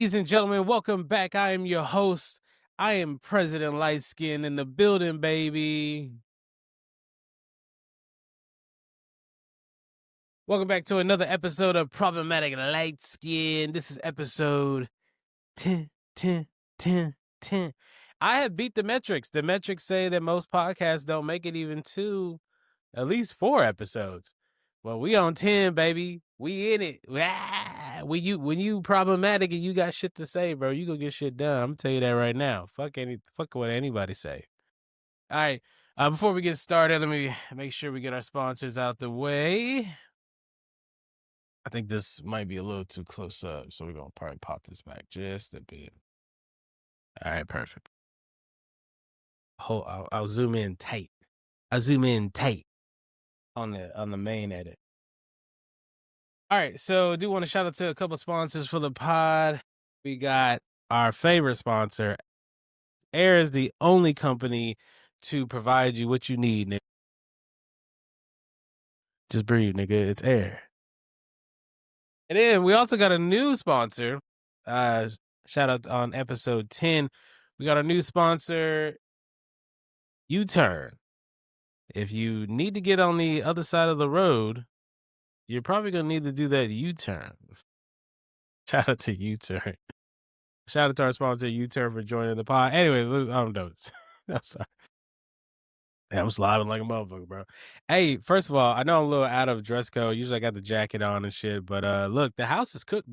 Ladies and gentlemen, welcome back. I am your host. I am President LightSkin in the building, baby. Welcome back to another episode of Problematic LightSkin. This is episode 10. I have beat the metrics. The metrics say that most podcasts don't make it even to at least 4 episodes. Well, we on 10, baby. We in it. When you problematic and you got shit to say, bro, you gonna get shit done. I'm gonna tell you that right now. Fuck what anybody say. All right. Before we get started, let me make sure we get our sponsors out the way. I think this might be a little too close up, so we're gonna probably pop this back just a bit. All right, perfect. I'll zoom in tight. I'll zoom in tight on the main edit. All right, so I do want to shout out to a couple sponsors for the pod. We got our favorite sponsor. Air is the only company to provide you what you need, nigga. Just breathe, nigga. It's Air. And then we also got a new sponsor. Shout out on episode 10. We got a new sponsor, U-Turn. If you need to get on the other side of the road, you're probably going to need to do that U-Turn. Shout out to U-Turn. Shout out to our sponsor, U-Turn, for joining the pod. Anyway, I'm done. I'm sorry. Yeah, I'm slobbing like a motherfucker, bro. Hey, first of all, I know I'm a little out of dress code. Usually I got the jacket on and shit, but look, the house is cooked.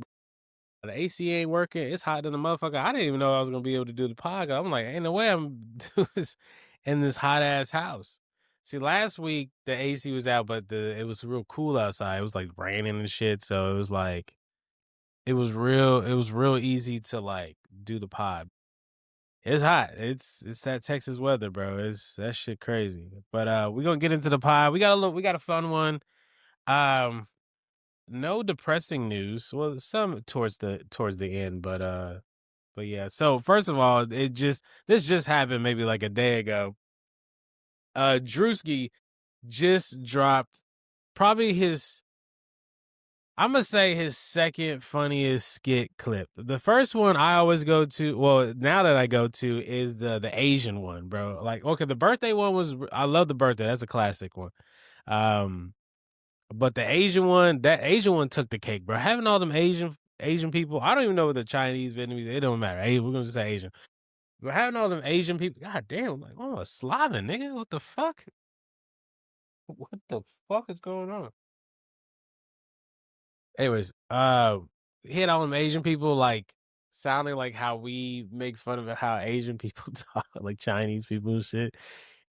The AC ain't working. It's hot than a motherfucker. I didn't even know I was gonna be able to do the podcast. I'm like, ain't no way I'm doing this in this hot ass house. See, last week the AC was out, but it was real cool outside. It was like raining and shit, so it was like it was real easy to like do the pod. It's hot. It's that Texas weather, bro. It's that shit crazy. But we're gonna get into the pod. We got a fun one. No depressing news. Well, some towards the end, but yeah. So first of all, this just happened maybe like a day ago. Druski just dropped probably I'm gonna say his second funniest skit clip. The first one I always go to, well, now that I go to, is the Asian one, bro. Like, okay, the birthday one I love the birthday. That's a classic one. But that Asian one took the cake, bro. Having all them Asian people, I don't even know what the Chinese, Vietnamese, it don't matter. Hey, we're gonna just say Asian. But having all them Asian people, god damn, like, oh, a Slavic nigga, what the fuck? What the fuck is going on? Anyways, he had all them Asian people like sounding like how we make fun of how Asian people talk, like Chinese people and shit.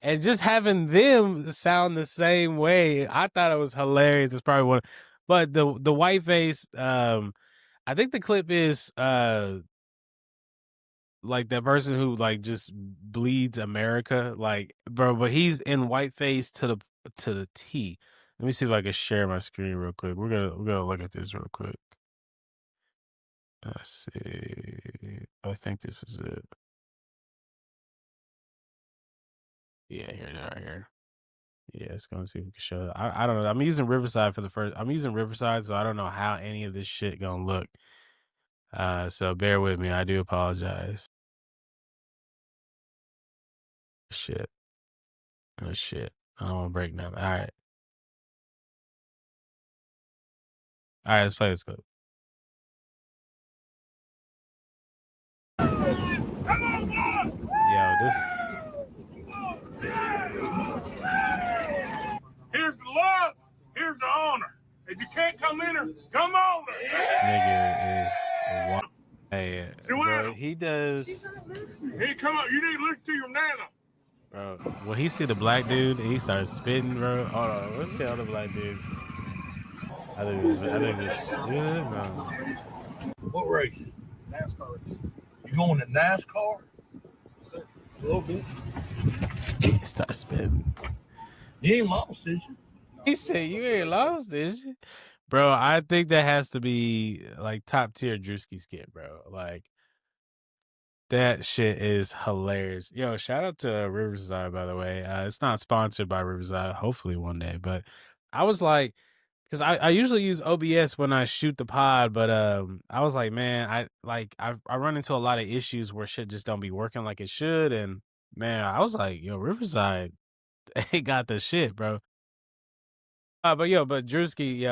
And just having them sound the same way, I thought it was hilarious. It's probably one, but the white face, I think the clip is like that person who like just bleeds America, like, bro. But he's in whiteface to the T. Let me see if I can share my screen real quick. We're gonna look at this real quick. Let's see. I think this is it. Yeah, here they are here. Yeah, it's gonna see if we can show it. I don't know. I'm using Riverside, so I don't know how any of this shit gonna look. So bear with me. I do apologize. Shit. Oh shit. I don't want to break now. All right. All right, let's play this clip. Yo, this. Here's the love. Here's the honor. If you can't come in her, come on her. This nigga is. Hey, bro, he does. Hey, come on. You need to listen to your nana. Bro, when he see the black dude, he starts spitting, bro. Hold on, what's the other black dude? I think it's no. What race? NASCAR race. You going to NASCAR? Yes, sir. A little bit. He starts spitting. You ain't lost, did you? He said, "You ain't lost this shit." Bro, I think that has to be like top tier Druski skit, bro. Like that shit is hilarious. Yo, shout out to Riverside, by the way. It's not sponsored by Riverside, hopefully one day, but I was like, because I usually use OBS when I shoot the pod, but I was like, man, I run into a lot of issues where shit just don't be working like it should, and man, I was like, yo, Riverside, they got the shit, bro. But Druski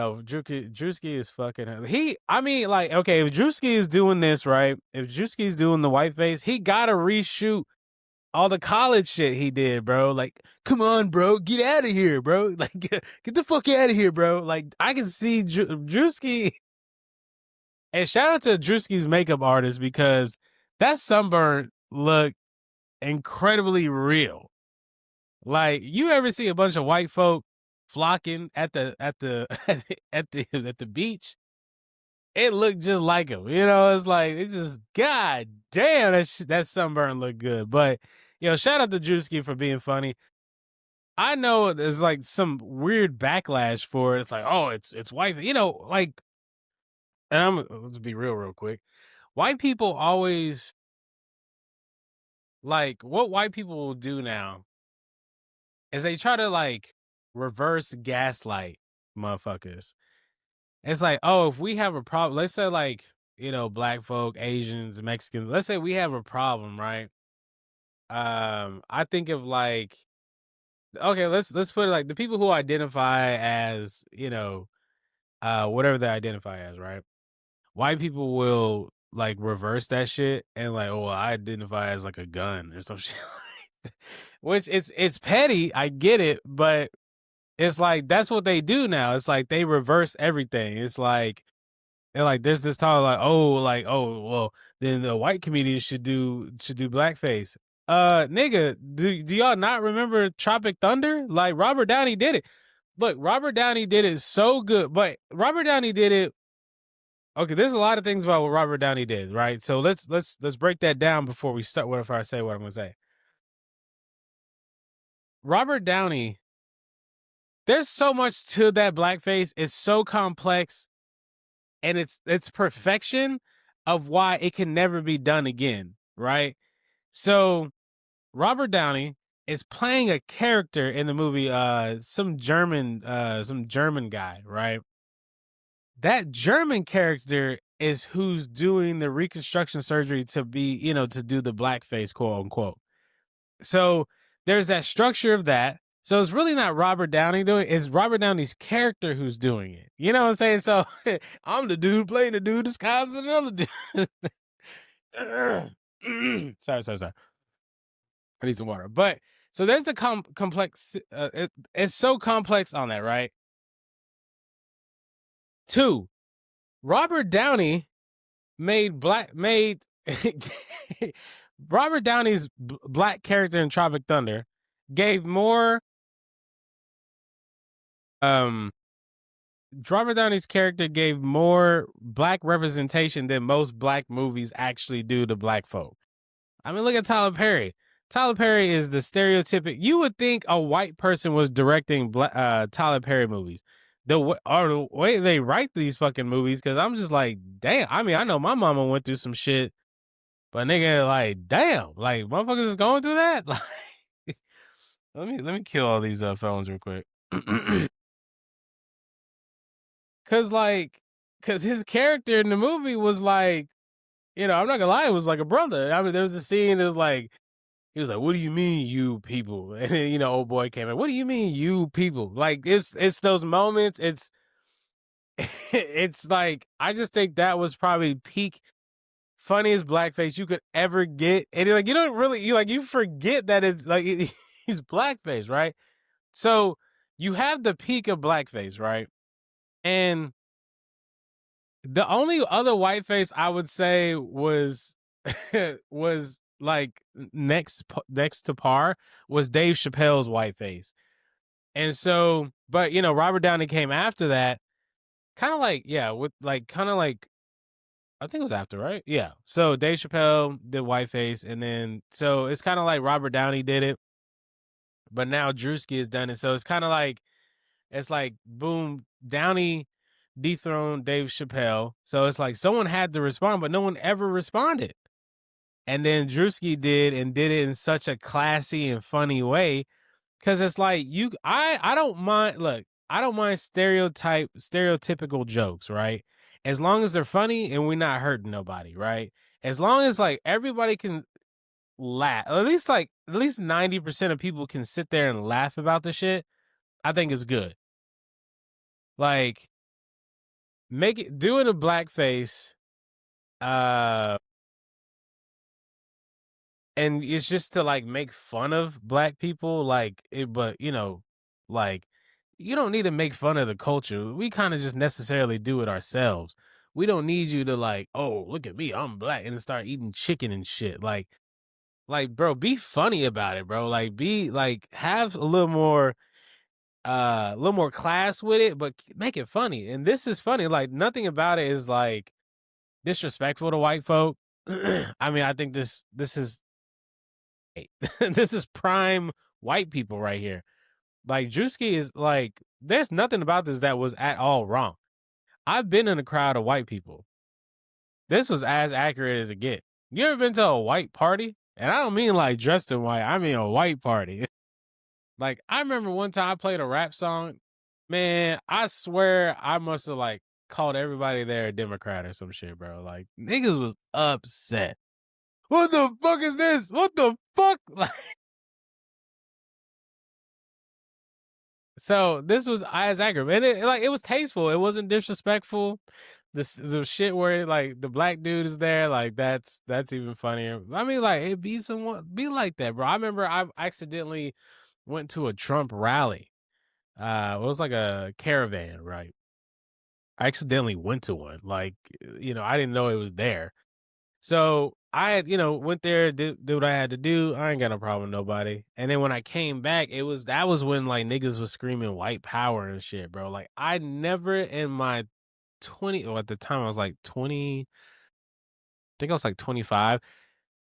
is fucking. I mean, like, okay, if Druski is doing this right, if Druski's doing the white face, he gotta reshoot all the college shit he did, bro. Like, come on, bro, get out of here, bro. Like, get the fuck out of here, bro. Like, I can see Druski. And shout out to Druski's makeup artist because that sunburn look incredibly real. Like, you ever see a bunch of white folk flocking at the at the beach? It looked just like him. You know, it's like it just god damn that sunburn looked good. But shout out to Druski for being funny. I know there's like some weird backlash for it. It's like, oh, it's white. Like, and let's be real quick. White people always like what white people will do now is they try to like reverse gaslight motherfuckers. It's like, oh, if we have a problem, let's say like, black folk, Asians, Mexicans, let's say we have a problem, right? I think of like, okay, let's put it like the people who identify as, whatever they identify as, right? White people will like reverse that shit and like, oh, I identify as like a gun or some shit. Which it's petty, I get it, but it's like that's what they do now. It's like they reverse everything. It's like there's this talk like, oh, well, then the white comedians should do blackface. Nigga, do y'all not remember Tropic Thunder? Like Robert Downey did it. Look, Robert Downey did it so good, but Robert Downey did it. Okay, there's a lot of things about what Robert Downey did, right? So let's break that down before we start. What if I say what I'm gonna say? Robert Downey, there's so much to that blackface. It's so complex, and it's perfection of why it can never be done again, right? So Robert Downey is playing a character in the movie, some German guy, right? That German character is who's doing the reconstruction surgery to be, to do the blackface, quote unquote. So there's that structure of that. So it's really not Robert Downey doing it. It's Robert Downey's character who's doing it. You know what I'm saying? So I'm the dude playing the dude disguised as another dude. Sorry. I need some water. But so there's the complex. It's so complex on that, right? 2, Robert Downey made Robert Downey's black character in Tropic Thunder gave more Robert Downey's character gave more black representation than most black movies actually do to black folk. I mean, look at Tyler Perry. Tyler Perry is the stereotypic. You would think a white person was directing Tyler Perry movies. The way they write these fucking movies, because I'm just like, damn. I mean, I know my mama went through some shit, but nigga, like, damn, like motherfuckers is going through that. Like, let me kill all these phones real quick. Cause his character in the movie was like, I'm not gonna lie, it was like a brother. I mean, there was a scene that was like, he was like, "What do you mean, you people?" And then, old boy came in. What do you mean, you people? Like, it's those moments. It's it's like, I just think that was probably peak funniest blackface you could ever get. And like, you don't really, you forget that it's like he's blackface, right? So you have the peak of blackface, right? And the only other whiteface I would say was was like next to par was Dave Chappelle's whiteface. And so, but Robert Downey came after that, kind of like, I think it was after, right? Yeah. So Dave Chappelle did whiteface, and then so it's kind of like Robert Downey did it, but now Druski has done it. So it's kind of like, it's like boom, Downey dethroned Dave Chappelle. So it's like someone had to respond, but no one ever responded. And then Druski did it in such a classy and funny way. Cause it's like I don't mind. Look, I don't mind stereotypical jokes, right? As long as they're funny and we're not hurting nobody, right? As long as like everybody can laugh, at least 90% of people can sit there and laugh about the shit, I think it's good. Like, doing a blackface, and it's just to like make fun of black people, like it, but like you don't need to make fun of the culture. We kind of just necessarily do it ourselves. We don't need you to like, oh, look at me, I'm black, and start eating chicken and shit. Like, bro, be funny about it, bro. Like, be like, have a little more class with it, but make it funny. And this is funny. Like, nothing about it is like disrespectful to white folk. I mean, I think this is this is prime white people right here. Like, Druski is like, there's nothing about this that was at all wrong. I've been in a crowd of white people. This was as accurate as it get. You ever been to a white party? And I don't mean like dressed in white. I mean a white party. Like, I remember one time I played a rap song. Man, I swear I must have like called everybody there a Democrat or some shit, bro. Like, niggas was upset. What the fuck is this? What the fuck? Like, so this was as accurate, and it was tasteful. It wasn't disrespectful. The shit where like the black dude is there, like that's even funnier. I mean, like, it be like that, bro. I remember I accidentally went to a Trump rally. It was like a caravan, right? I accidentally went to one. Like, I didn't know it was there. So I had, went there, did what I had to do. I ain't got no problem with nobody. And then when I came back, that was when like niggas was screaming white power and shit, bro. Like, I never in my 20, or at the time I was like 20, I think I was like 25.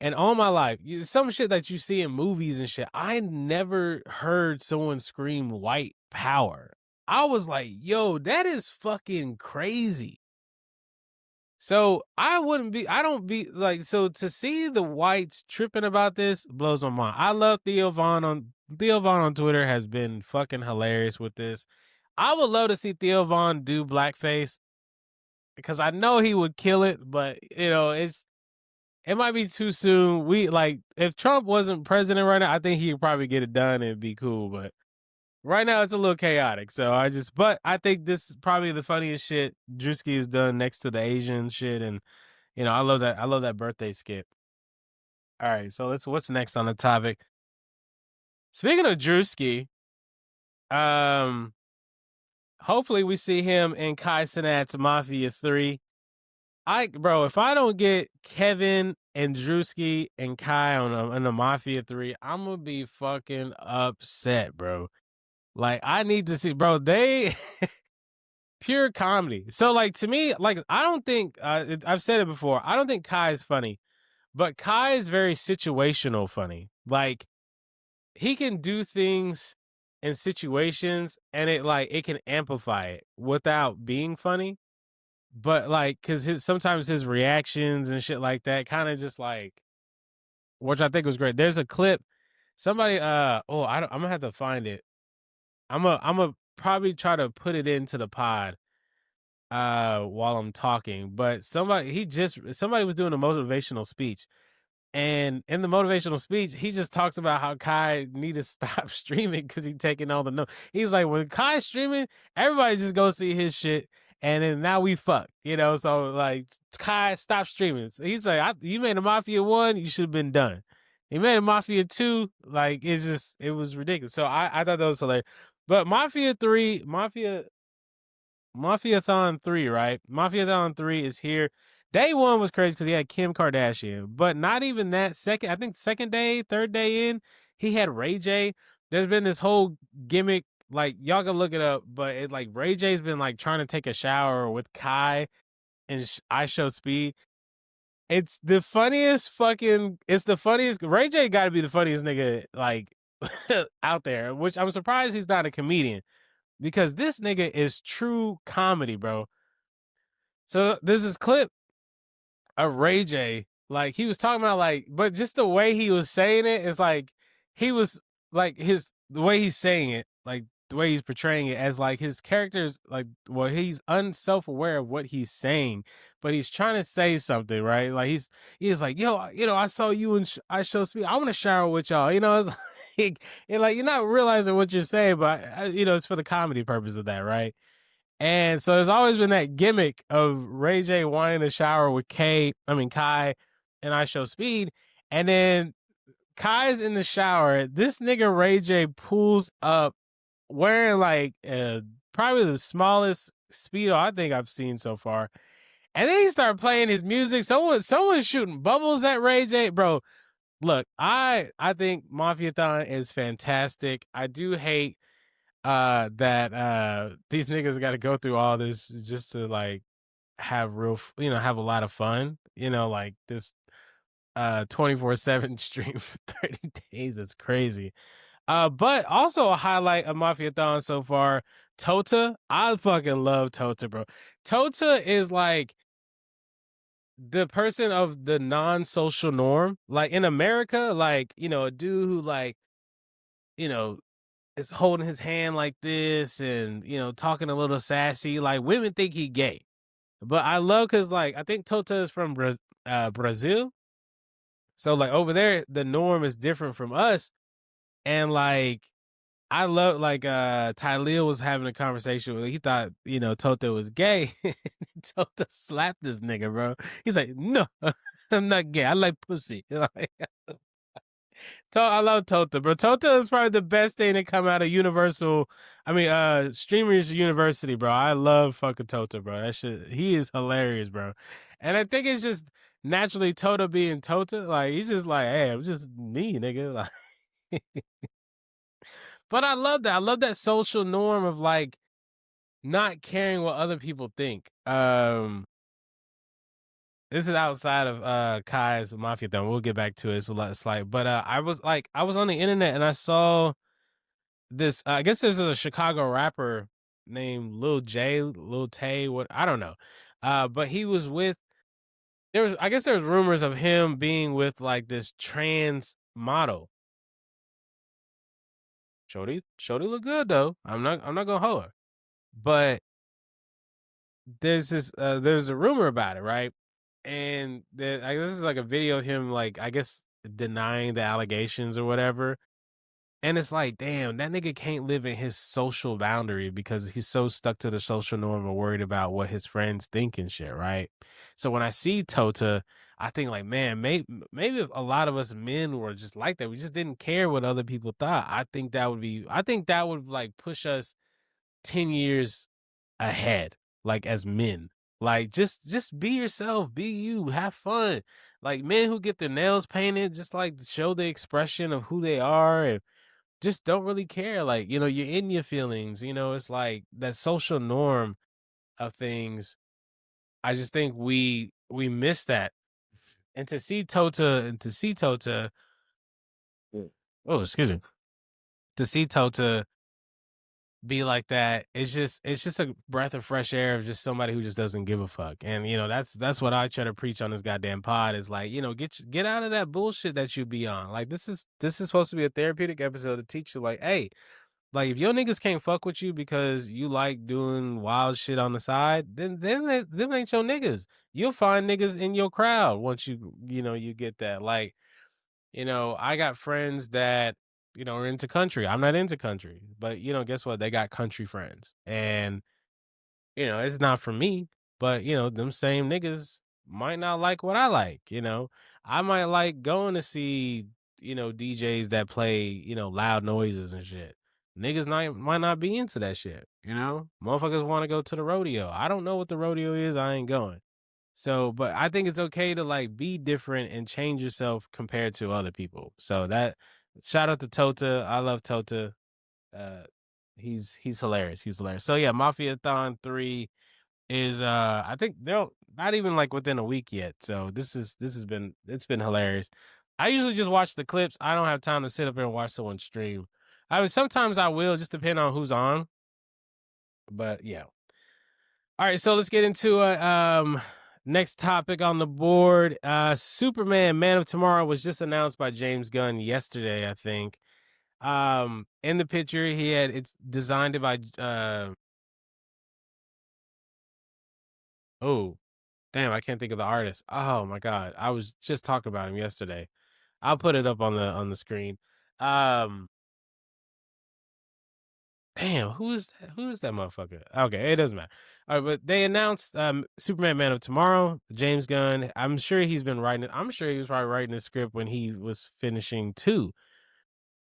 And all my life, some shit that you see in movies and shit, I never heard someone scream white power. I was like, yo, that is fucking crazy. So I don't be like, so to see the whites tripping about this blows my mind. I love Theo Von on Twitter has been fucking hilarious with this. I would love to see Theo Von do blackface because I know he would kill it, but it might be too soon. If Trump wasn't president right now, I think he'd probably get it done and it'd be cool, but right now it's a little chaotic. So but I think this is probably the funniest shit Druski has done next to the Asian shit. And, I love that birthday skit. All right. So what's next on the topic? Speaking of Druski, hopefully we see him in Kai Cenat's Mafia 3. Bro, if I don't get Kevin and Druski and Kai on the Mafia 3, I'm gonna be fucking upset, bro. Like, I need to see, bro, they pure comedy. So, like, to me, like, I don't think, I've said it before, I don't think Kai is funny, but Kai is very situational funny. Like, he can do things in situations and it can amplify it without being funny. But, like, because sometimes his reactions and shit like that kind of just, like, which I think was great. There's a clip, somebody, I'm gonna have to find it. I'm gonna probably try to put it into the pod while I'm talking. But somebody was doing a motivational speech. And in the motivational speech, he just talks about how Kai need to stop streaming because he's taking all the notes. He's like, when Kai's streaming, everybody just go see his shit. And then now we fuck, So, like, Kai, stop streaming. So he's like, you made a Mafia 1, you should have been done. He made a Mafia 2, like, it was ridiculous. So I thought that was hilarious. But Mafia 3, Mafiathon 3, right? Mafiathon 3 is here. Day 1 was crazy because he had Kim Kardashian, but not even that. Second day, third day in, he had Ray J. There's been this whole gimmick, like, y'all can look it up, but Ray J's been like trying to take a shower with Kai and I Show Speed. It's the funniest. Ray J got to be the funniest nigga like out there, which I'm surprised he's not a comedian. Because this nigga is true comedy, bro. So there's this clip of Ray J. Like, he was talking about, like, but just the way he was saying it is like, he was like, the way he's saying it, like, the way he's portraying it as like his character's like, well, he's unself-aware of what he's saying, but he's trying to say something, right? Like he's like, yo, I saw you and I show speed. I want to shower with y'all. It's like, and like you're not realizing what you're saying, but it's for the comedy purpose of that, right? And so there's always been that gimmick of Ray J wanting to shower with Kai, and I show speed, and then Kai's in the shower. This nigga Ray J pulls up wearing like probably the smallest speedo I think I've seen so far. And then he started playing his music. Someone's shooting bubbles at Ray J. Bro, look, I think Mafiathon is fantastic. I do hate that these niggas got to go through all this just to like have have a lot of fun. Like this 24/7 stream for 30 days. That's crazy. But also a highlight of Mafiathon so far, Tota. I fucking love Tota, bro. Tota is like the person of the non-social norm. Like in America, like, a dude who like, is holding his hand like this and, talking a little sassy. Like women think he gay. But I love because like I think Tota is from Brazil. So like over there, the norm is different from us. And like I love like Tyleel was having a conversation with he thought, Tota was gay. Tota slapped this nigga, bro. He's like, no, I'm not gay. I like pussy. Like, I love Tota, bro. Tota is probably the best thing to come out of Streamers University, bro. I love fucking Tota, bro. That shit, he is hilarious, bro. And I think it's just naturally Tota being Tota. Like, he's just like, hey, I'm just me, nigga. Like, but I love that. I love that social norm of like not caring what other people think. This is outside of Kai's Mafiathon. We'll get back to it. It's a lot slight. But I was on the internet and I saw this. I guess this is a Chicago rapper named Lil Tay. What I don't know. But he was with. I guess there was rumors of him being with like this trans model. Shorty look good though. I'm not gonna hold her. But there's a rumor about it, right? And I guess this is like a video of him, like I guess denying the allegations or whatever. And it's like, damn, that nigga can't live in his social boundary because he's so stuck to the social norm or worried about what his friends think and shit, right? So when I see Tota, I think like, man, maybe if a lot of us men were just like that, we just didn't care what other people thought. I think that would like push us 10 years ahead, like as men. Like just be yourself, be you, have fun. Like men who get their nails painted, just like show the expression of who they are and just don't really care. Like, you're in your feelings, it's like that social norm of things. I just think we miss that. And to see Tota, oh, excuse me. To see Tota be like that, it's just a breath of fresh air of just somebody who just doesn't give a fuck. And that's what I try to preach on this goddamn pod is like, get out of that bullshit that you be on. Like this is supposed to be a therapeutic episode to teach you like, hey, like if your niggas can't fuck with you because you like doing wild shit on the side, then them ain't your niggas. You'll find niggas in your crowd once you get that. Like, I got friends that are into country. I'm not into country, but guess what? They got country friends, and it's not for me. But them same niggas might not like what I like. I might like going to see DJs that play loud noises and shit. Niggas might not be into that shit. Motherfuckers want to go to the rodeo. I don't know what the rodeo is. I ain't going. So, but I think it's okay to like be different and change yourself compared to other people. So that shout out to Tota. I love Tota. He's hilarious. He's hilarious. So yeah, Mafiathon 3 is I think they're not even like within a week yet. So it's been hilarious. I usually just watch the clips. I don't have time to sit up here and watch someone stream. Sometimes I will, just depend on who's on. But yeah. All right, so let's get into next topic on the board. Superman Man of Tomorrow was just announced by James Gunn yesterday, I think. In the picture, it's designed by oh damn, I can't think of the artist. Oh my god, I was just talking about him yesterday. I'll put it up on the screen. Um, Damn, who is that motherfucker? Okay, it doesn't matter. All right, but they announced Superman Man of Tomorrow, James Gunn. I'm sure he's been writing it. I'm sure he was probably writing the script when he was finishing two.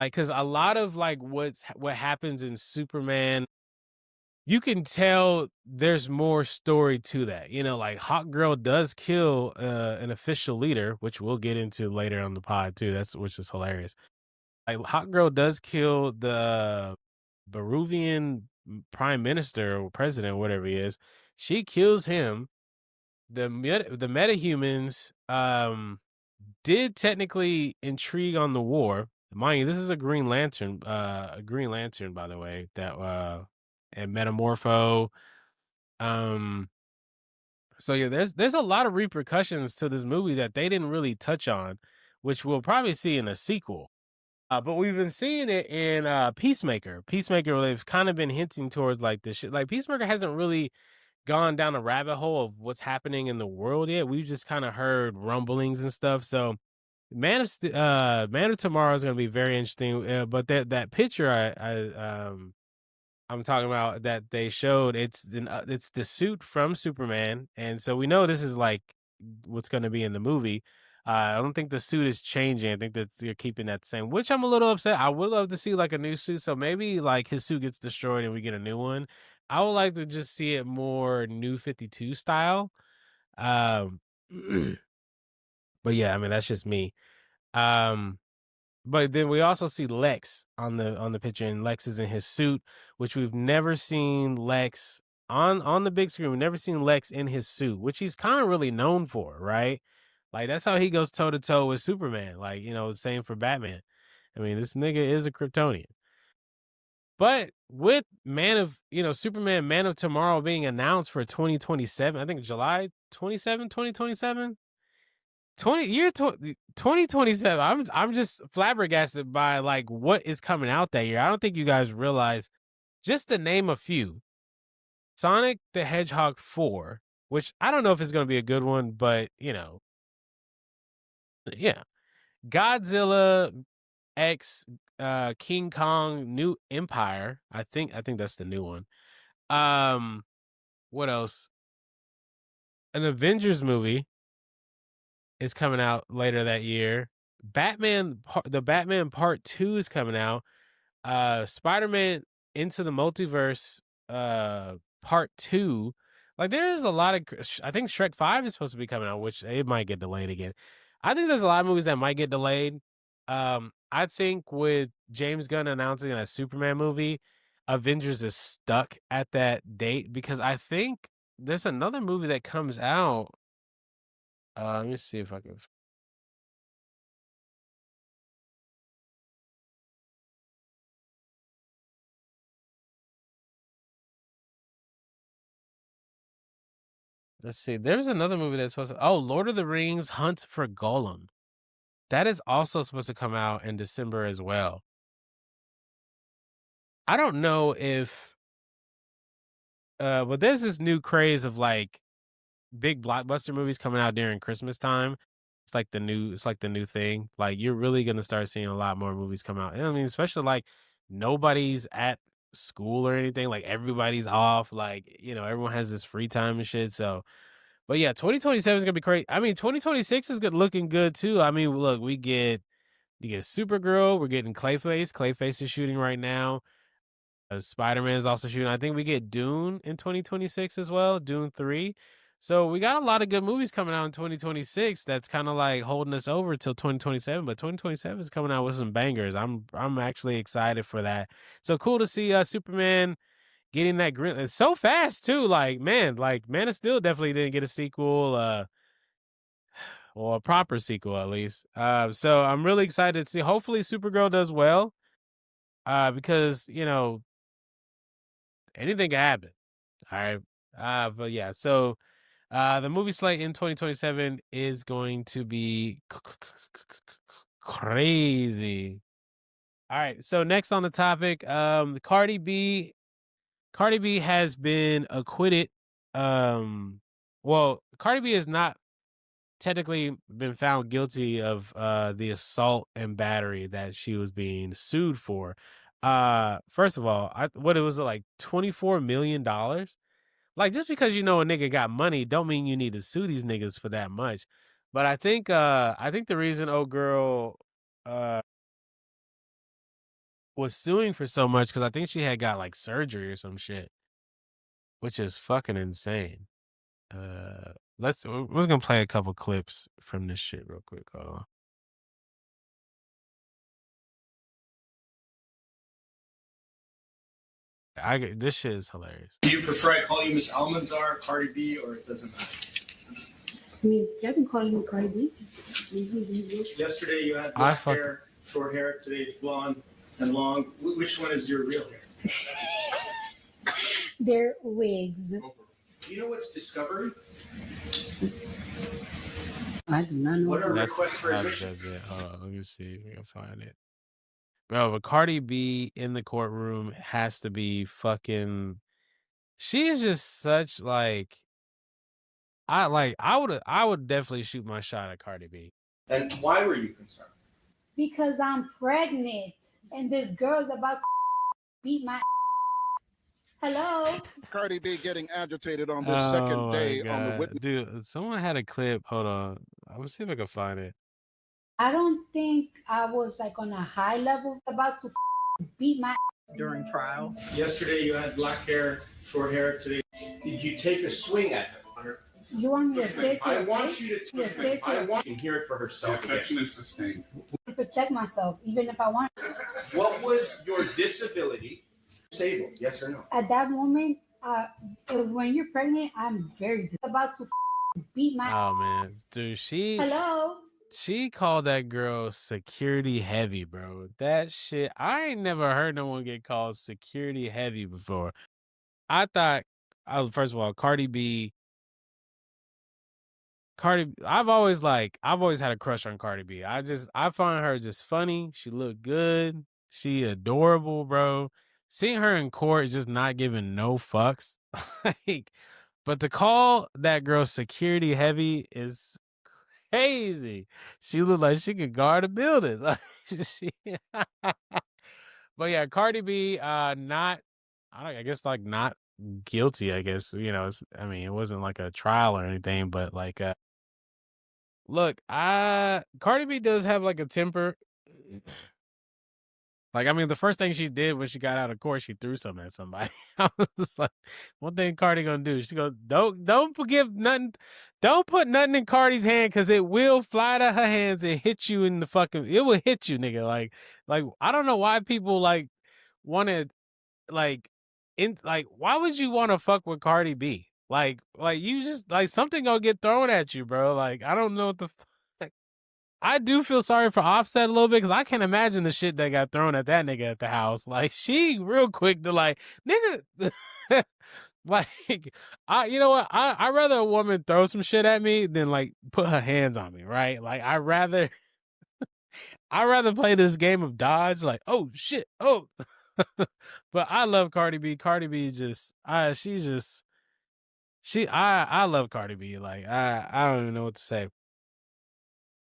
Like, cause a lot of like what happens in Superman, you can tell there's more story to that. You know, like Hawk Girl does kill an official leader, which we'll get into later on the pod too. Which is hilarious. Like Hawk Girl does kill the Peruvian prime minister or president, whatever he is. She kills him. The metahumans did technically intrigue on the war. Mind you, this is a Green Lantern, by the way, that and Metamorpho. Um so yeah, there's a lot of repercussions to this movie that they didn't really touch on, which we'll probably see in a sequel. But we've been seeing it in Peacemaker. Peacemaker, they've kind of been hinting towards like this shit. Like Peacemaker hasn't really gone down a rabbit hole of what's happening in the world yet. We've just kind of heard rumblings and stuff. So Man of Tomorrow is going to be very interesting. But that picture I'm talking about that they showed, it's the suit from Superman, and so we know this is like what's going to be in the movie. I don't think the suit is changing. I think that they're keeping that the same, which I'm a little upset. I would love to see like a new suit, so maybe like his suit gets destroyed and we get a new one. I would like to just see it more New 52 style. Um, but yeah, I mean that's just me. Um, but then we also see Lex on the picture, and Lex is in his suit, which we've never seen Lex on the big screen. We've never seen Lex in his suit, which he's kind of really known for, right? Like that's how he goes toe to toe with Superman. Like, you know, same for Batman. I mean, this nigga is a Kryptonian. But with Superman Man of Tomorrow being announced for 2027, I think July 27, 2027. 2027. I'm just flabbergasted by like what is coming out that year. I don't think you guys realize, just to name a few: Sonic the Hedgehog 4, which I don't know if it's going to be a good one, but yeah. Godzilla X King Kong New Empire. I think that's the new one. What else? An Avengers movie is coming out later that year. The Batman Part 2 is coming out. Spider-Man Into the Multiverse Part 2. Like there's a lot of, I think Shrek 5 is supposed to be coming out, which it might get delayed again. I think there's a lot of movies that might get delayed. I think with James Gunn announcing a Superman movie, Avengers is stuck at that date because I think there's another movie that comes out. Let me see if I can. Let's see. There's another movie that's supposed to. Oh, Lord of the Rings: Hunt for Gollum. That is also supposed to come out in December as well. I don't know if, but there's this new craze of like big blockbuster movies coming out during Christmas time. It's like the new thing. Like you're really gonna start seeing a lot more movies come out. And I mean, especially like nobody's at school or anything. Like everybody's off. Like everyone has this free time and shit. So, but yeah, 2027 is gonna be great. I mean, 2026 is looking good too. I mean, look, you get Supergirl. We're getting Clayface. Clayface is shooting right now. Spider-Man is also shooting. I think we get Dune in 2026 as well. Dune 3. So we got a lot of good movies coming out in 2026. That's kind of like holding us over till 2027. But 2027 is coming out with some bangers. I'm actually excited for that. So cool to see Superman getting that green. It's so fast too. Like Man of Steel definitely didn't get a sequel. Or a proper sequel at least. So I'm really excited to see. Hopefully Supergirl does well. Because anything can happen. All right. But yeah, so the movie slate in 2027 is going to be crazy. All right. So next on the topic, Cardi B has been acquitted. Well, Cardi B has not technically been found guilty of the assault and battery that she was being sued for. First of all, what it was like $24 million. Like, just because you know a nigga got money don't mean you need to sue these niggas for that much. But I think the reason old girl was suing for so much because I think she had got like surgery or some shit, which is fucking insane. We're gonna play a couple clips from this shit real quick. Hold on. This shit is hilarious. Do you prefer I call you Miss Almanzar, Cardi B, or it doesn't matter? I mean, you can call me Cardi B. Yesterday you had black hair, short hair. Today it's blonde and long. Which one is your real hair? They're wigs. Do you know what's discovery? I do not know. What are requests for admission? Hold on, let me see if we can find it. Bro, but Cardi B in the courtroom has to be fucking. She's just such like. I would definitely shoot my shot at Cardi B. And why were you concerned? Because I'm pregnant and this girl's about to beat my. Hello. Cardi B getting agitated on this second day God. on the witness. Dude, someone had a clip. Hold on. I'm gonna see if I can find it. I don't think I was like on a high level about to beat my during trial. Yesterday you had black hair, short hair. Today, did you take a swing at her? You want me to say it to I your want face? you to. say it to your want to hear it for herself. The affection is sustained. protect myself, even if I want. What was your disability? Disabled? Yes or no? At that moment, when you're pregnant, I'm very about to beat my. Oh man, dude, Hello. She called that girl security heavy, bro. That shit, I ain't never heard no one get called security heavy before. I thought, first of all, Cardi B. I've always had a crush on Cardi B. I find her just funny. She look good. She adorable, bro. Seeing her in court is just not giving no fucks. Like, but to call that girl security heavy is crazy. She looked like she could guard a building. Like but yeah, Cardi B, not guilty. I guess it wasn't like a trial or anything, but like, look, Cardi B does have like a temper. Like, the first thing she did when she got out of court, she threw something at somebody. I was like, one thing Cardi gonna do? She go, don't forgive nothing. Don't put nothing in Cardi's hand because it will fly to her hands and hit you in the fucking. It will hit you, nigga. Like I don't know why people like want to why would you want to fuck with Cardi B? Like you just like something gonna get thrown at you, bro. Like I don't know what the. I do feel sorry for Offset a little bit because I can't imagine the shit that got thrown at that nigga at the house. Like, she real quick to like, nigga, like, you know what? I'd rather a woman throw some shit at me than like put her hands on me, right? Like, I'd rather play this game of dodge. Like, oh shit, oh. But I love Cardi B. Cardi B just, I love Cardi B. Like, I don't even know what to say.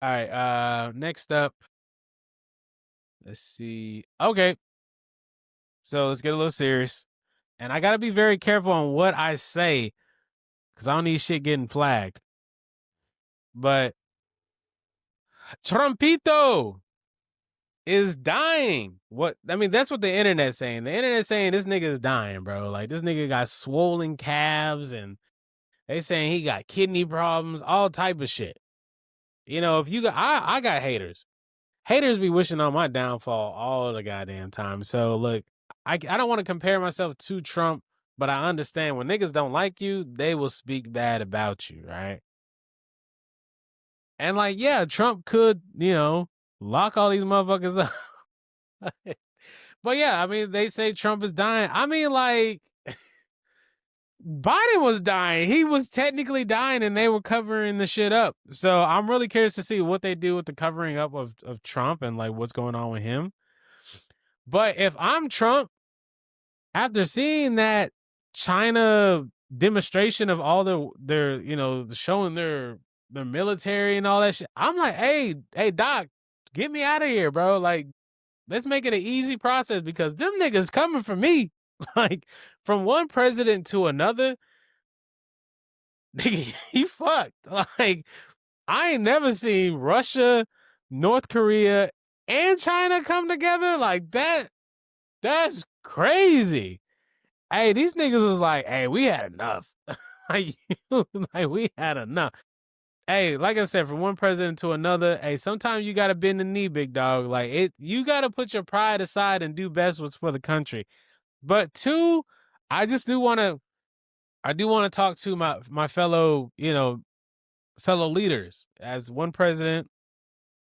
All right, next up, let's see. Okay, so let's get a little serious. And I got to be very careful on what I say because I don't need shit getting flagged. But Trumpito is dying. That's what the internet's saying. The internet's saying this nigga is dying, bro. Like, this nigga got swollen calves and they saying he got kidney problems, all type of shit. You know, if you got, I got haters. Haters be wishing on my downfall all the goddamn time. So look, I don't want to compare myself to Trump, but I understand when niggas don't like you, they will speak bad about you, right? And like, yeah, Trump could, lock all these motherfuckers up. But yeah, they say Trump is dying. Like, Biden was dying. He was technically dying and they were covering the shit up. So I'm really curious to see what they do with the covering up of Trump and like what's going on with him. But if I'm Trump, after seeing that China demonstration of all their showing their military and all that shit, I'm like, hey Doc, get me out of here, bro. Like, let's make it an easy process because them niggas coming for me. Like, from one president to another, nigga, he fucked. Like, I ain't never seen Russia, North Korea, and China come together like that. That's crazy. Hey, these niggas was like, hey, we had enough. like, we had enough. Hey, like I said, from one president to another, hey, sometimes you gotta bend the knee, big dog. Like, you gotta put your pride aside and do best what's for the country. But two, I do want to talk to my fellow, fellow leaders. As one president,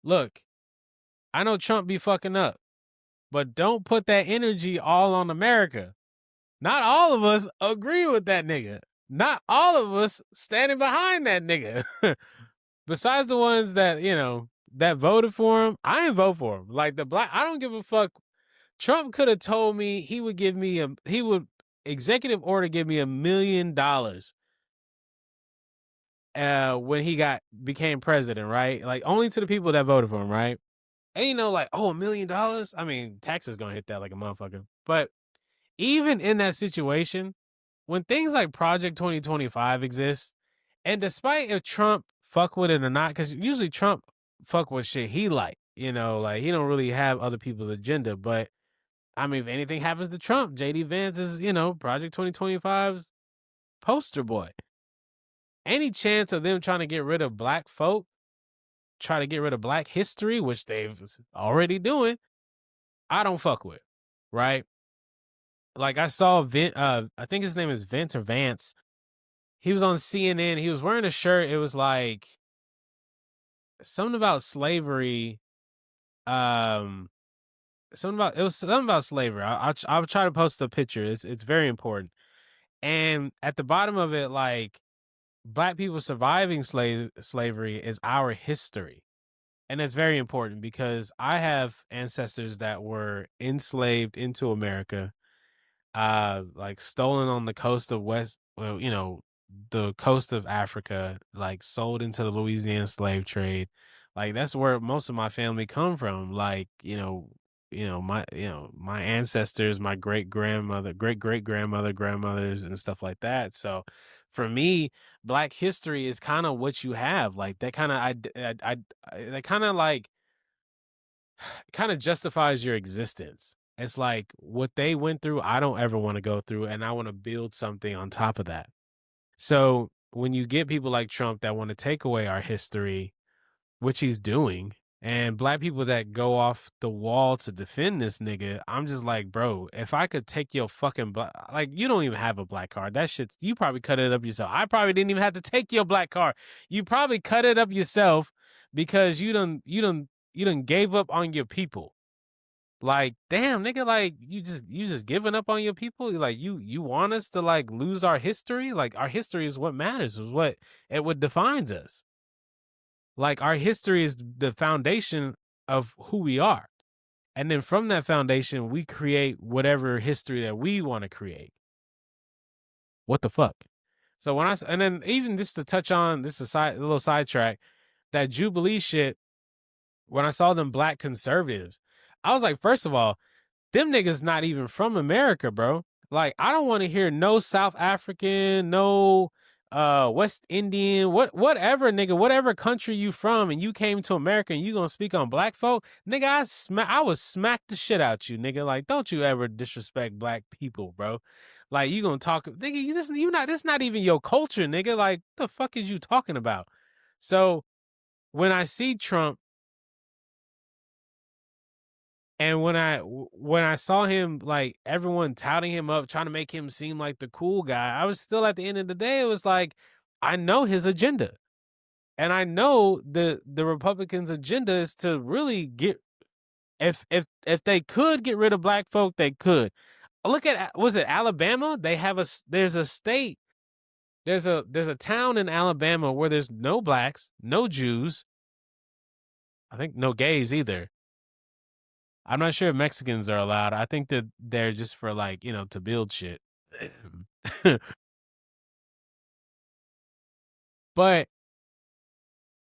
look, I know Trump be fucking up, but don't put that energy all on America. Not all of us agree with that nigga. Not all of us standing behind that nigga. Besides the ones that, that voted for him, I didn't vote for him. Like, I don't give a fuck. Trump could have told me he would executive order give me $1 million when he became president, right? Like, only to the people that voted for him, right? And like, oh, $1 million? I mean, taxes gonna hit that like a motherfucker. But even in that situation, when things like Project 2025 exist, and despite if Trump fuck with it or not, because usually Trump fuck with shit he like, like he don't really have other people's agenda. But I mean, if anything happens to Trump, JD Vance is, Project 2025's poster boy. Any chance of them trying to get rid of black folk, try to get rid of black history, which they've already doing, I don't fuck with, right? Like, I saw I think his name is Vince or Vance. He was on CNN. He was wearing a shirt. It was like something about slavery. Something about slavery. I'll try to post the picture. It's very important. And at the bottom of it, like, black people surviving slavery is our history. And it's very important because I have ancestors that were enslaved into America, like stolen on the coast of the coast of Africa, like sold into the Louisiana slave trade. Like, that's where most of my family come from. Like, my ancestors, my great grandmother, grandmothers and stuff like that. So for me, black history is kind of what you have. Like, that kind of that kind of justifies your existence. It's like what they went through, I don't ever want to go through, and I want to build something on top of that. So when you get people like Trump that want to take away our history, which he's doing, and black people that go off the wall to defend this nigga, I'm just like, bro, if I could take your fucking like, you don't even have a black card. That shit's, you probably cut it up yourself. I probably didn't even have to take your black card. You probably cut it up yourself because you done gave up on your people. Like, damn, nigga, like, you just giving up on your people? Like, you want us to, like, lose our history? Like, our history is what matters, is what defines us. Like, our history is the foundation of who we are. And then from that foundation, we create whatever history that we want to create. What the fuck? So and then even just to touch on, this is a little sidetrack, that Jubilee shit, when I saw them black conservatives, I was like, first of all, them niggas not even from America, bro. Like, I don't want to hear no South African, no West Indian, whatever, nigga, whatever country you from and you came to America and you gonna speak on black folk, nigga, I would smack the shit out you, nigga. Like, don't you ever disrespect black people, bro. Like, you gonna talk, nigga, this not even your culture, nigga. Like, what the fuck is you talking about? So when I see Trump, and when I saw him, like, everyone touting him up, trying to make him seem like the cool guy, I was still, at the end of the day, it was like, I know his agenda. And I know the Republicans' agenda is to really get, if they could get rid of black folk, they could. Look at, was it Alabama? There's a state, there's a town in Alabama where there's no blacks, no Jews, I think no gays either. I'm not sure if Mexicans are allowed. I think that they're just for like, to build shit. But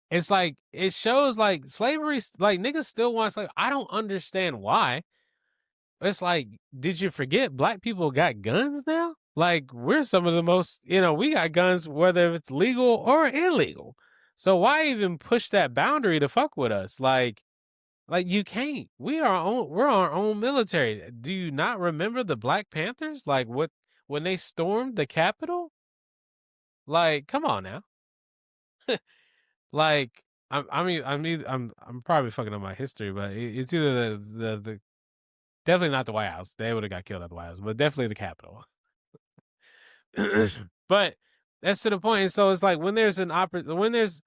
it's like it shows like slavery, like niggas still want slavery. I don't understand why. It's like, did you forget black people got guns now? Like we're some of the most, we got guns whether it's legal or illegal. So why even push that boundary to fuck with us? Like you can't. We're our own military. Do you not remember the Black Panthers? Like when they stormed the Capitol? Like, come on now. Like I'm probably fucking up my history, but it's either the definitely not the White House. They would have got killed at the White House, but definitely the Capitol. But that's to the point. And so it's like when there's when there's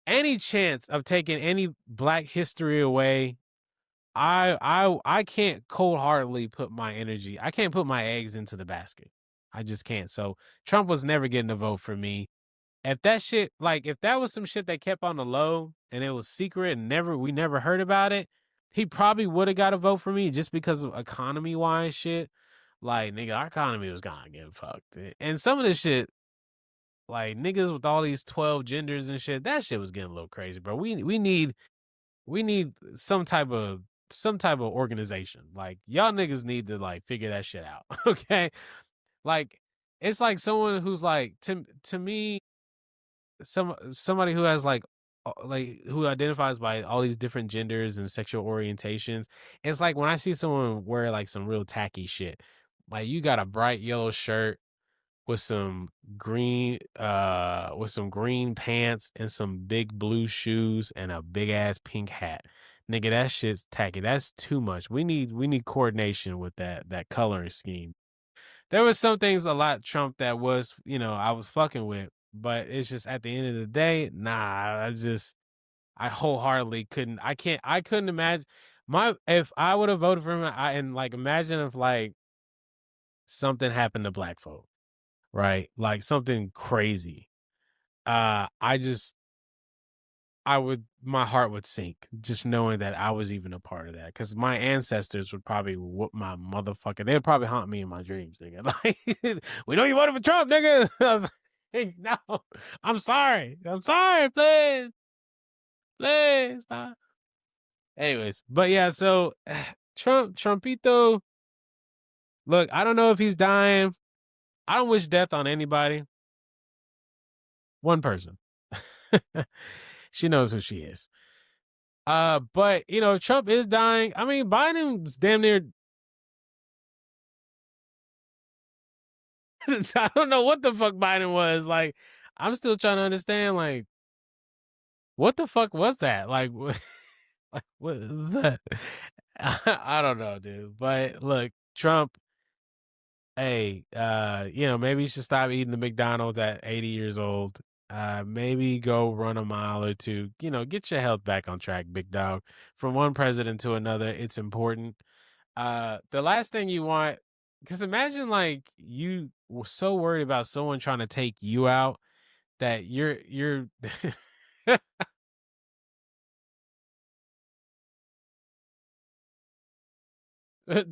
any chance of taking any Black history away, I can't cold-heartedly put my energy. I can't put my eggs into the basket. I just can't. So Trump was never getting a vote for me. If that shit, like if that was some shit that kept on the low and it was secret and we never heard about it, he probably would have got a vote for me just because of economy-wise shit. Like, nigga, our economy was gonna get fucked. And some of this shit, like niggas with all these 12 genders and shit, that shit was getting a little crazy, bro. We need some type of organization. Like y'all niggas need to like figure that shit out. Okay? Like it's like someone who's like to me somebody who has like who identifies by all these different genders and sexual orientations. It's like when I see someone wear like some real tacky shit. Like you got a bright yellow shirt with some green pants and some big blue shoes and a big ass pink hat. Nigga, that shit's tacky. That's too much. We need coordination with that coloring scheme. There was some things a lot Trump that was, I was fucking with, but it's just at the end of the day, nah, I wholeheartedly I couldn't imagine if I would have voted for him and like imagine if like something happened to Black folk. Right? Like something crazy. My heart would sink just knowing that I was even a part of that. Because my ancestors would probably whoop my motherfucker. They'd probably haunt me in my dreams, nigga. Like, we know you voted for Trump, nigga. I was like, no, I'm sorry. Please. Please stop. Anyways, but yeah, so Trumpito, look, I don't know if he's dying. I don't wish death on anybody. One person. She knows who she is. But Trump is dying. I mean, Biden's damn near. I don't know what the fuck Biden was like. I'm still trying to understand. Like, what the fuck was that? Like, what is that? I don't know, dude. But look, Trump. Hey, maybe you should stop eating the McDonald's at 80 years old. Maybe go run a mile or two. Get your health back on track, big dog. From one president to another, it's important. The last thing you want, because imagine like you were so worried about someone trying to take you out that you're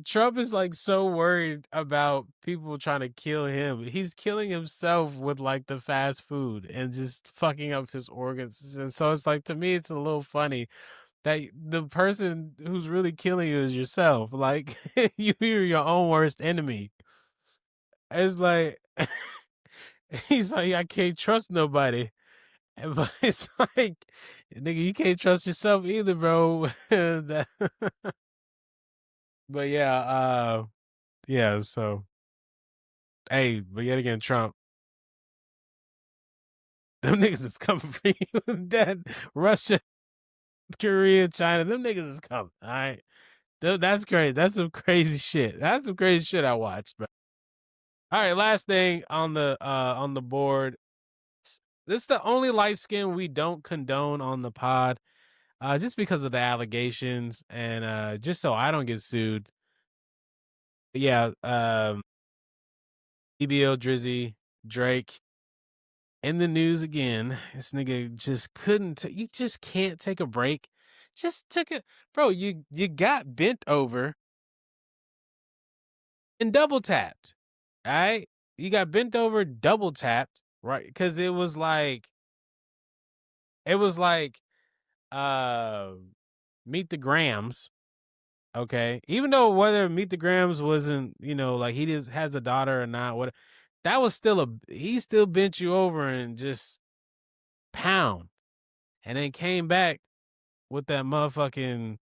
Trump is like so worried about people trying to kill him. He's killing himself with like the fast food and just fucking up his organs. And so it's like, to me, it's a little funny that the person who's really killing you is yourself. Like you're your own worst enemy. It's like, he's like, I can't trust nobody. But it's like, nigga, you can't trust yourself either, bro. But yeah, so hey, but yet again, Trump, them niggas is coming for you. That Russia, Korea, China, them niggas is coming. All right, that's crazy. That's some crazy shit. That's some crazy shit I watched, bro. All right, last thing on the board. This is the only light skin we don't condone on the pod, just because of the allegations and just so I don't get sued. But yeah, BBL, Drizzy, Drake. In the news again. This nigga just you just can't take a break. Just took it, bro. You got bent over and double tapped. All right, you got bent over, double tapped, right? Because it was like Meet the Grams. Okay, even though whether Meet the Grams wasn't, like he just has a daughter or not, what that was still he still bent you over and just pound, and then came back with that motherfucking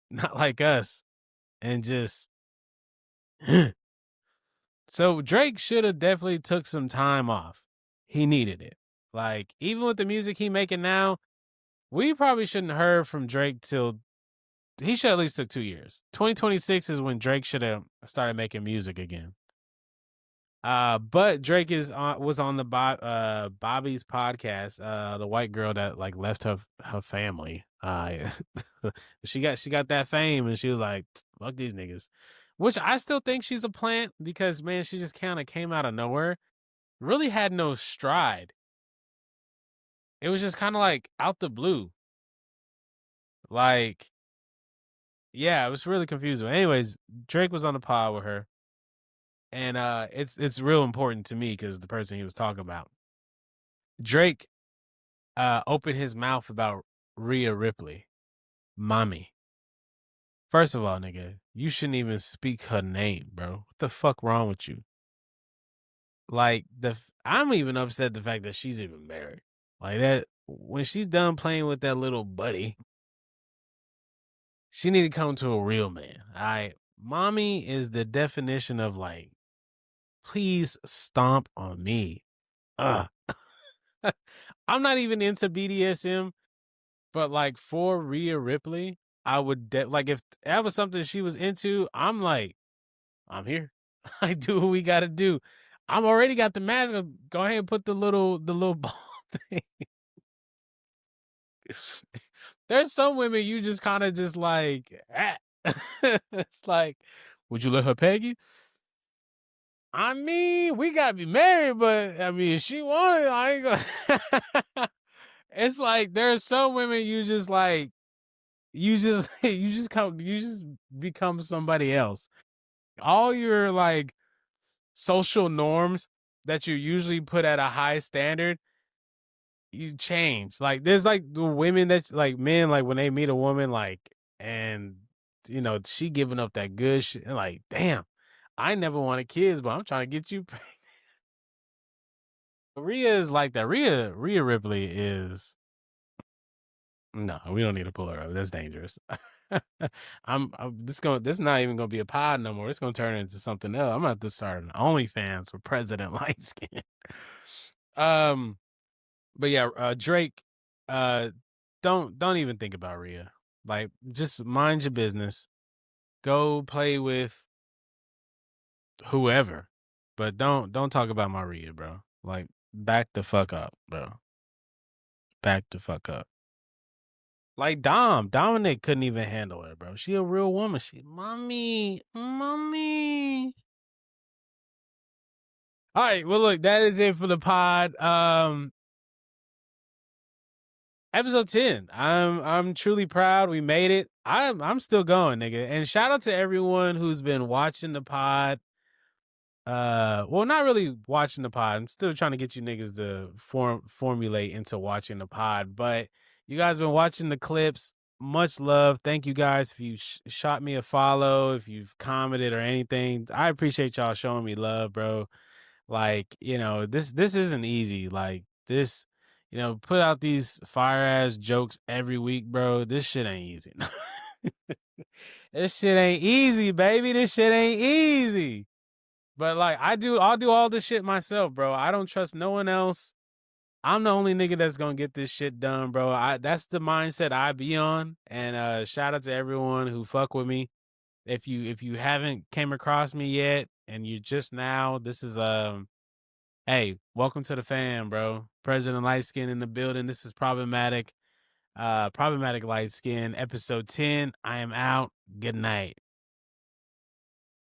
Not Like Us and just. So Drake should have definitely took some time off. He needed it. Like, even with the music he making now, we probably shouldn't have heard from Drake till he should at least took 2 years. 2026 is when Drake should have started making music again. But Drake was on the Bobby's podcast, the white girl that like left her family. She got that fame and she was like, fuck these niggas. Which I still think she's a plant because man, she just kind of came out of nowhere. Really had no stride. It was just kind of like out the blue. Like, yeah, it was really confusing. Anyways, Drake was on the pod with her. And it's real important to me because the person he was talking about. Drake opened his mouth about Rhea Ripley, mommy. First of all, nigga, you shouldn't even speak her name, bro. What the fuck wrong with you? Like I'm even upset the fact that she's even married. Like that when she's done playing with that little buddy, she need to come to a real man. All right, mommy is the definition of like, please stomp on me. I'm not even into BDSM, but like for Rhea Ripley, I would like if that was something she was into. I'm like, I'm here. I do what we got to do. I'm already got the mask. Go ahead and put the little ball thing. There's some women you just kind of just like, it's like, would you let her peg you? I mean, we gotta be married, but I mean, if she wanted, I ain't gonna. It's like there's some women you just like, you just become somebody else. All your like social norms that you usually put at a high standard, you change. Like there's like the women that like men like when they meet a woman like and she giving up that good shit and like damn, I never wanted kids, but I'm trying to get you pregnant. Rhea is like that. Rhea Ripley is no, we don't need to pull her up. That's dangerous. This is not even gonna be a pod no more. It's gonna turn into something else. I'm gonna have to start an OnlyFans for President LightSkin. But yeah, Drake, don't even think about Rhea. Like, just mind your business. Go play with whoever, but don't talk about my Rhea, bro. Like, back the fuck up, bro. Back the fuck up. Like Dominic couldn't even handle her, bro. She a real woman. She, mommy. All right, well, look, that is it for the pod. Episode 10. I'm truly proud. We made it. I'm still going, nigga. And shout out to everyone who's been watching the pod. Well, not really watching the pod. I'm still trying to get you niggas to formulate into watching the pod. But you guys been watching the clips. Much love. Thank you guys. If you shot me a follow, if you've commented or anything, I appreciate y'all showing me love, bro. Like, this isn't easy. Like this, put out these fire ass jokes every week, bro. This shit ain't easy. This shit ain't easy, baby. This shit ain't easy. But like I'll do all this shit myself, bro. I don't trust no one else. I'm the only nigga that's gonna get this shit done, bro. That's the mindset I be on. And shout out to everyone who fuck with me. If you haven't came across me yet and you just now, this is hey, welcome to the fam, bro. President LightSkin in the building. This is Problematic LightSkin, episode 10. I am out. Good night.